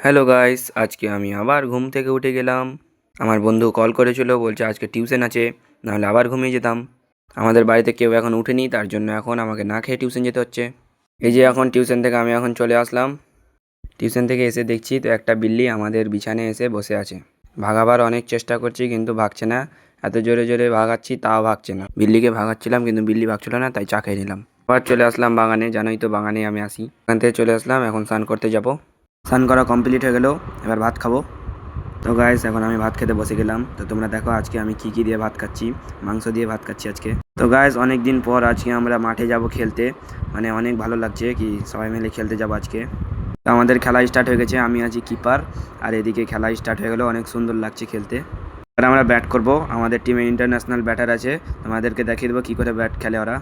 Hello guys, আজকে আমি আবার ঘুম থেকে উঠে গেলাম। আমার বন্ধু কল করেছিল, বলছে আজকে টিউশন আছে, নাহলে আবার ঘুমিয়ে যেতাম। আমাদের বাড়িতে কেউ এখন উঠেনি, তার জন্য এখন আমাকে না খেয়ে টিউশন যেতে হচ্ছে। এই যে এখন টিউশন থেকে আমি এখন চলে আসলাম। টিউশন থেকে এসে দেখছি তো একটা বিল্লি আমাদের বিছানায় এসে বসে আছে। ভাগাবার অনেক চেষ্টা করছি কিন্তু ভাগছে না। এত জোরে জোরে ভাগাচ্ছি তাও ভাগছে না। বিল্লিকে ভাগাচ্ছিলাম কিন্তু বিল্লি ভাগছিল না, তাই চা খেয়ে নিলাম। আবার চলে আসলাম বাগানে, জানোই তো বাগানে আমি আসি। ওখান থেকে চলে আসলাম, এখন স্নান করতে যাব। স্নান করা কমপ্লিট হয়ে গেল, এবার ভাত খাবো। তো গাইস এখন আমি ভাত খেতে বসে গেলাম। তো তোমরা দেখো আজকে আমি কি দিয়ে ভাত খাচ্ছি। মাংস দিয়ে ভাত খাচ্ছি আজকে। তো গাইস অনেক দিন পর আজকে আমরা মাঠে যাব খেলতে, মানে অনেক ভালো লাগছে কি সবাই মিলে খেলতে যাব আজকে। তো আমাদের খেলা স্টার্ট হয়ে গেছে, আমি আছি কিপার, আর এদিকে খেলা স্টার্ট হয়ে গেল। অনেক সুন্দর লাগছে খেলতে। আর আমরা ব্যাট করব, আমাদের টিমে ইন্টারন্যাশনাল ব্যাটার আছে, তোমাদেরকে দেখিয়ে দেবো কী করে ব্যাট খেলে ওরা।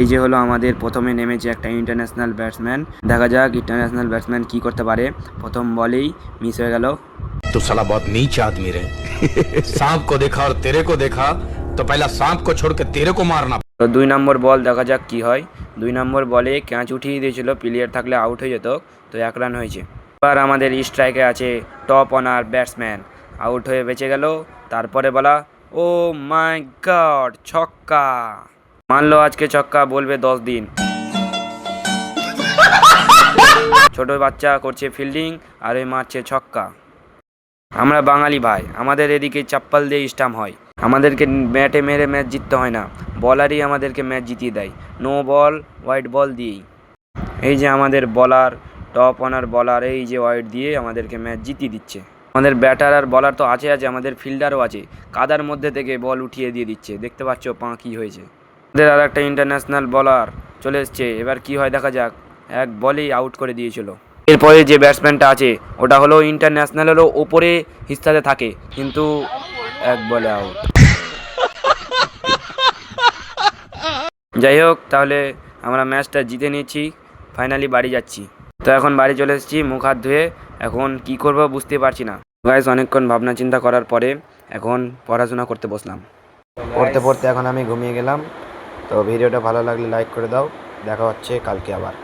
এই যে হলো আমাদের প্রথমে নেমেছে একটা ইন্টারন্যাশনাল ব্যাটসম্যান। দেখা যাক ইন্টারন্যাশনাল ব্যাটসম্যান কি করতে পারে। প্রথম বলেই মিস হয়ে গেল। तो साला बहुत नीच आदमी रे। सांप को देखा और तेरे को देखा तो पहला सांप को छोड़ के तेरे को मारना। তো 2 নম্বর বল, দেখা যাক কি হয়। 2 নম্বর বলে ক্যাচ উঠিয়ে দিয়েছিল, প্লেয়ার থাকলে আউট হয়ে যেত। তো 1 রান হয়েছে। এবার আমাদের স্ট্রাইকে আছে টপ অনার ব্যাটসম্যান, আউট হয়ে বেঁচে গেল। তারপরে বলা, ও মাই গড, ছক্কা মারলো আজকে। ছক্কা বলবে 10 দিন। ছোট বাচ্চা করছে ফিল্ডিং আর ওই মারছে ছক্কা। আমরা বাঙালি ভাই, আমাদের এদিকে চাপ্পাল দিয়ে স্টাম্প হয়। আমাদেরকে ব্যাটে মেরে ম্যাচ জিততে হয় না, বলারই আমাদেরকে ম্যাচ জিতিয়ে দেয়। নো বল হোয়াইট বল দিয়েই। এই যে আমাদের বলার, টপ অনার বলার, এই যে হোয়াইট দিয়ে আমাদেরকে ম্যাচ জিতিয়ে দিচ্ছে। আমাদের ব্যাটার আর বলার তো আছে, আমাদের ফিল্ডারও আছে, কাদার মধ্যে থেকে বল উঠিয়ে দিয়ে দিচ্ছে। দেখতে পাচ্ছ পা কী হয়েছে। আমাদের আর একটা ইন্টারন্যাশনাল বলার চলে এসছে, এবার কি হয় দেখা যাক। এক বলেই আউট করে দিয়েছিল। এরপরে যে ব্যাটসম্যানটা আছে ওটা হলো ইন্টারন্যাশনাল, হলো ওপরে হিস্সাতে থাকে, কিন্তু এক বলে আউট। যাই হোক, তাহলে আমরা ম্যাচটা জিতে নিয়েছি, ফাইনালি বাড়ি যাচ্ছি। তো এখন বাড়ি চলে এসেছি, মুখ হাত ধুয়ে। এখন কি করব বুঝতে পারছি না। গাইস অনেকক্ষণ ভাবনা চিন্তা করার পরে এখন পড়াশোনা করতে বসলাম। পড়তে পড়তে এখন আমি ঘুমিয়ে গেলাম। তো ভিডিওটা ভালো লাগলে লাইক করে দাও, দেখা হচ্ছে কালকে আবার।